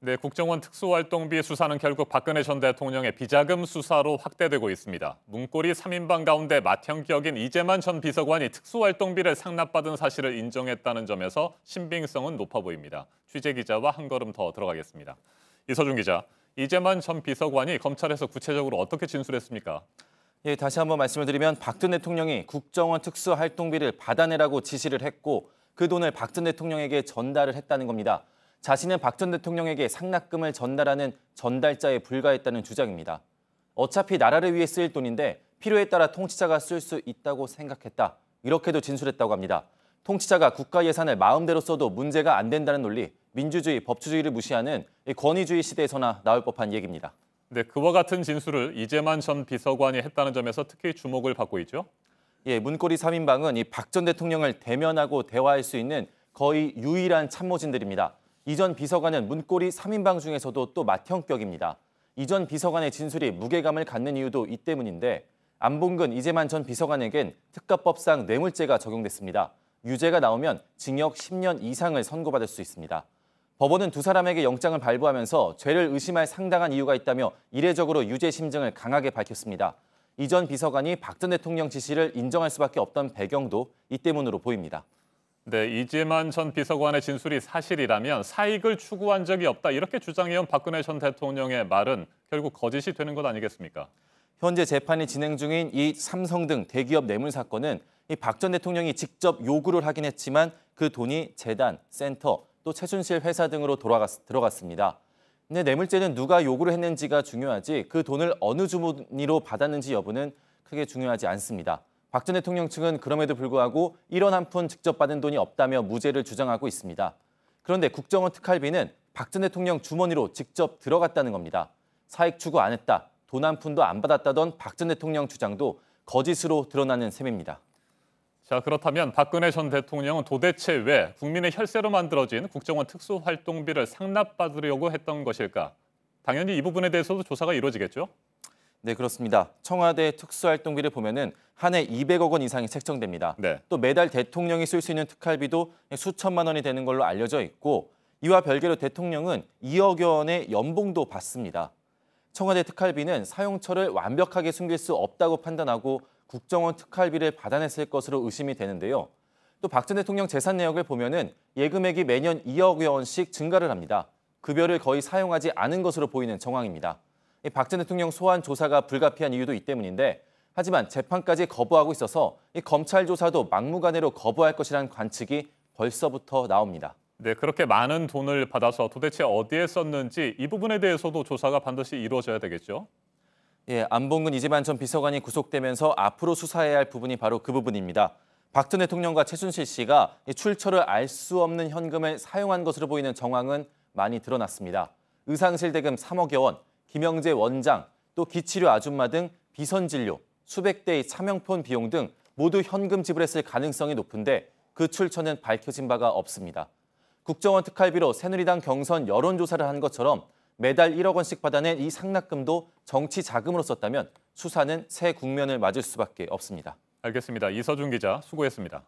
네, 국정원 특수활동비 수사는 결국 박근혜 전 대통령의 비자금 수사로 확대되고 있습니다. 문고리 3인방 가운데 맏형격인 이재만 전 비서관이 특수활동비를 상납받은 사실을 인정했다는 점에서 신빙성은 높아 보입니다. 취재 기자와 한 걸음 더 들어가겠습니다. 이서준 기자, 이재만 전 비서관이 검찰에서 구체적으로 어떻게 진술했습니까? 예, 다시 한번 말씀을 드리면 박 전 대통령이 국정원 특수활동비를 받아내라고 지시를 했고 그 돈을 박 전 대통령에게 전달을 했다는 겁니다. 자신은 박 전 대통령에게 상납금을 전달하는 전달자에 불과했다는 주장입니다. 어차피 나라를 위해 쓰일 돈인데 필요에 따라 통치자가 쓸 수 있다고 생각했다. 이렇게도 진술했다고 합니다. 통치자가 국가 예산을 마음대로 써도 문제가 안 된다는 논리, 민주주의, 법치주의를 무시하는 권위주의 시대에서나 나올 법한 얘기입니다. 네, 그와 같은 진술을 이재만 전 비서관이 했다는 점에서 특히 주목을 받고 있죠. 예, 문고리 3인방은 이 박 전 대통령을 대면하고 대화할 수 있는 거의 유일한 참모진들입니다. 이 전 비서관은 문고리 3인방 중에서도 또 맏형격입니다. 이 전 비서관의 진술이 무게감을 갖는 이유도 이 때문인데 안봉근 이재만 전 비서관에겐 특가법상 뇌물죄가 적용됐습니다. 유죄가 나오면 징역 10년 이상을 선고받을 수 있습니다. 법원은 두 사람에게 영장을 발부하면서 죄를 의심할 상당한 이유가 있다며 이례적으로 유죄 심증을 강하게 밝혔습니다. 이 전 비서관이 박 전 대통령 지시를 인정할 수밖에 없던 배경도 이 때문으로 보입니다. 네, 이재만 전 비서관의 진술이 사실이라면 사익을 추구한 적이 없다 이렇게 주장해온 박근혜 전 대통령의 말은 결국 거짓이 되는 것 아니겠습니까? 현재 재판이 진행 중인 이 삼성 등 대기업 뇌물 사건은 이 박 전 대통령이 직접 요구를 하긴 했지만 그 돈이 재단, 센터, 또 최순실 회사 등으로 들어갔습니다. 근데 뇌물죄는 누가 요구를 했는지가 중요하지 그 돈을 어느 주머니로 받았는지 여부는 크게 중요하지 않습니다. 박 전 대통령 측은 그럼에도 불구하고 1원 한 푼 직접 받은 돈이 없다며 무죄를 주장하고 있습니다. 그런데 국정원 특활비는 박 전 대통령 주머니로 직접 들어갔다는 겁니다. 사익 추구 안 했다, 돈 한 푼도 안 받았다던 박 전 대통령 주장도 거짓으로 드러나는 셈입니다. 자, 그렇다면 박근혜 전 대통령은 도대체 왜 국민의 혈세로 만들어진 국정원 특수활동비를 상납받으려고 했던 것일까? 당연히 이 부분에 대해서도 조사가 이루어지겠죠? 네, 그렇습니다. 청와대 특수활동비를 보면은 한 해 200억 원 이상이 책정됩니다. 네. 또 매달 대통령이 쓸 수 있는 특활비도 수천만 원이 되는 걸로 알려져 있고 이와 별개로 대통령은 2억여 원의 연봉도 받습니다. 청와대 특활비는 사용처를 완벽하게 숨길 수 없다고 판단하고 국정원 특활비를 받아냈을 것으로 의심이 되는데요. 또 박 전 대통령 재산 내역을 보면은 예금액이 매년 2억여 원씩 증가를 합니다. 급여를 거의 사용하지 않은 것으로 보이는 정황입니다. 박 전 대통령 소환 조사가 불가피한 이유도 이 때문인데 하지만 재판까지 거부하고 있어서 이 검찰 조사도 막무가내로 거부할 것이라는 관측이 벌써부터 나옵니다. 네, 그렇게 많은 돈을 받아서 도대체 어디에 썼는지 이 부분에 대해서도 조사가 반드시 이루어져야 되겠죠? 예, 안봉근 이재만 전 비서관이 구속되면서 앞으로 수사해야 할 부분이 바로 그 부분입니다. 박 전 대통령과 최순실 씨가 출처를 알 수 없는 현금을 사용한 것으로 보이는 정황은 많이 드러났습니다. 의상실 대금 3억여 원, 김영재 원장, 또 기치료 아줌마 등 비선진료, 수백 대의 차명폰 비용 등 모두 현금 지불했을 가능성이 높은데 그 출처는 밝혀진 바가 없습니다. 국정원 특활비로 새누리당 경선 여론조사를 한 것처럼 매달 1억 원씩 받아낸 이 상납금도 정치 자금으로 썼다면 수사는 새 국면을 맞을 수밖에 없습니다. 알겠습니다. 이서준 기자 수고했습니다.